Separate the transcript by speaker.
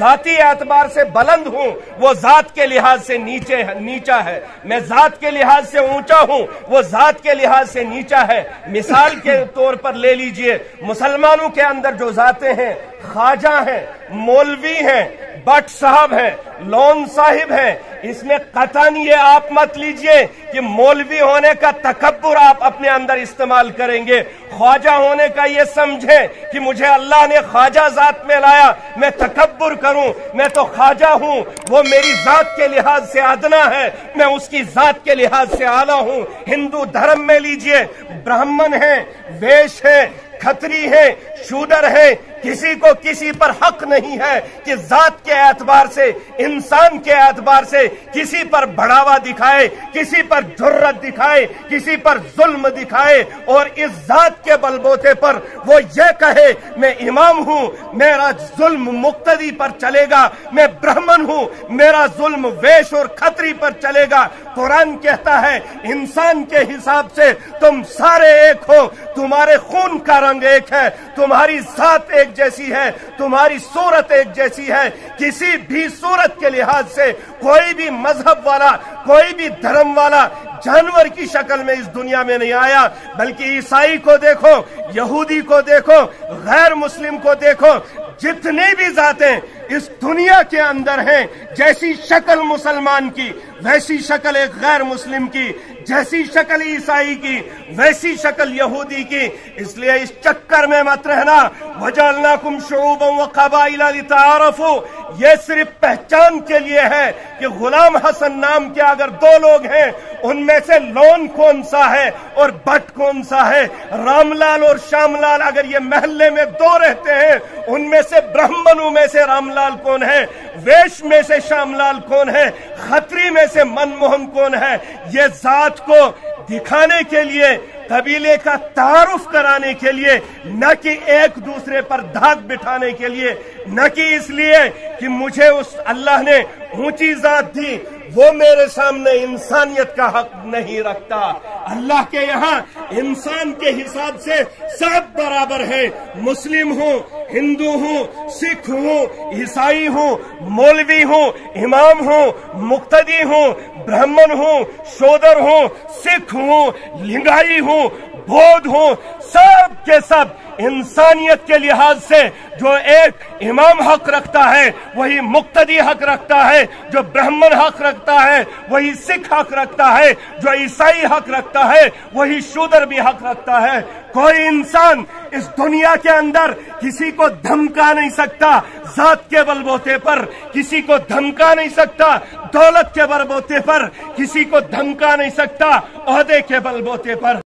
Speaker 1: ذاتی اعتبار سے بلند ہوں وہ ذات کے لحاظ سے نیچا ہے، میں ذات کے لحاظ سے اونچا ہوں وہ ذات کے لحاظ سے نیچا ہے۔ مثال کے طور پر لے لیجئے، مسلمانوں کے اندر جو ذاتیں ہیں، خواجہ ہیں، مولوی ہیں، بٹ صاحب ہیں، لون صاحب ہیں، اس میں قطعاً یہ آپ مت لیجئے کہ مولوی ہونے کا تکبر آپ اپنے اندر استعمال کریں گے، خواجہ ہونے کا یہ سمجھیں کہ مجھے اللہ نے خواجہ ذات میں لایا، میں تکبر کروں، میں تو خواجہ ہوں، وہ میری ذات کے لحاظ سے ادنا ہے، میں اس کی ذات کے لحاظ سے اعلیٰ ہوں۔ ہندو دھرم میں لیجئے، برہمن ہیں، ویش ہیں، کھتری ہیں، شودر ہیں، کسی کو کسی پر حق نہیں ہے کہ ذات کے اعتبار سے، انسان کے اعتبار سے کسی پر بڑھاوا دکھائے، کسی پر جرت دکھائے، کسی پر ظلم دکھائے، اور اس ذات کے بلبوتے پر وہ یہ کہے میں امام ہوں، میرا ظلم مقتدی پر چلے گا، میں برہمن ہوں، میرا ظلم ویش اور کھتری پر چلے گا۔ قرآن کہتا ہے انسان کے حساب سے تم سارے ایک ہو، تمہارے خون کا رنگ ایک ہے، تمہاری ذات ایک جیسی ہے، تمہاری صورت ایک جیسی ہے، کسی بھی صورت کے لحاظ سے کوئی بھی مذہب والا، کوئی بھی دھرم والا جانور کی شکل میں اس دنیا میں نہیں آیا، بلکہ عیسائی کو دیکھو، یہودی کو دیکھو، غیر مسلم کو دیکھو، جتنی بھی ذاتیں اس دنیا کے اندر ہیں، جیسی شکل مسلمان کی ویسی شکل ایک غیر مسلم کی، جیسی شکل عیسائی کی ویسی شکل یہودی کی۔ اس لیے اس چکر میں مت رہنا، وَجَعَلْنَاكُمْ شُعُوبًا وَقَبَائِلَ لِتَعَارَفُوا، یہ صرف پہچان کے لیے ہے کہ غلام حسن نام کے اگر دو لوگ ہیں، ان میں سے لون کون سا ہے اور بٹ کون سا ہے، رام لال اور شام لال اگر یہ محلے میں دو رہتے ہیں، ان میں سے برہمنوں میں سے رام لال کون ہے، ویش میں سے شام لال کون ہے، خطری میں سے منموہن کون ہے، یہ ذات کو دکھانے کے لیے، قبیلے کا تعارف کرانے کے لیے، نہ کہ ایک دوسرے پر دھاگ بٹھانے کے لیے، نہ کہ اس لیے کہ مجھے اس اللہ نے اونچی ذات دی، وہ میرے سامنے انسانیت کا حق نہیں رکھتا۔ اللہ کے یہاں انسان کے حساب سے سب برابر ہے، مسلم ہوں، ہندو ہوں، سکھ ہوں، عیسائی ہوں، مولوی ہوں، امام ہوں، مقتدی ہوں، برہمن ہوں، شودر ہوں، سکھ ہوں، لنگائی ہوں، بودھ ہوں، سب کے سب انسانیت کے لحاظ سے جو ایک امام حق رکھتا ہے وہی مقتدی حق رکھتا ہے، جو برہمن حق رکھتا ہے وہی سکھ حق رکھتا ہے، جو عیسائی حق رکھتا ہے وہی شودر بھی حق رکھتا ہے۔ کوئی انسان اس دنیا کے اندر کسی کو دھمکا نہیں سکتا ذات کے بلبوتے پر، کسی کو دھمکا نہیں سکتا دولت کے بلبوتے پر، کسی کو دھمکا نہیں سکتا عہدے کے بلبوتے پر۔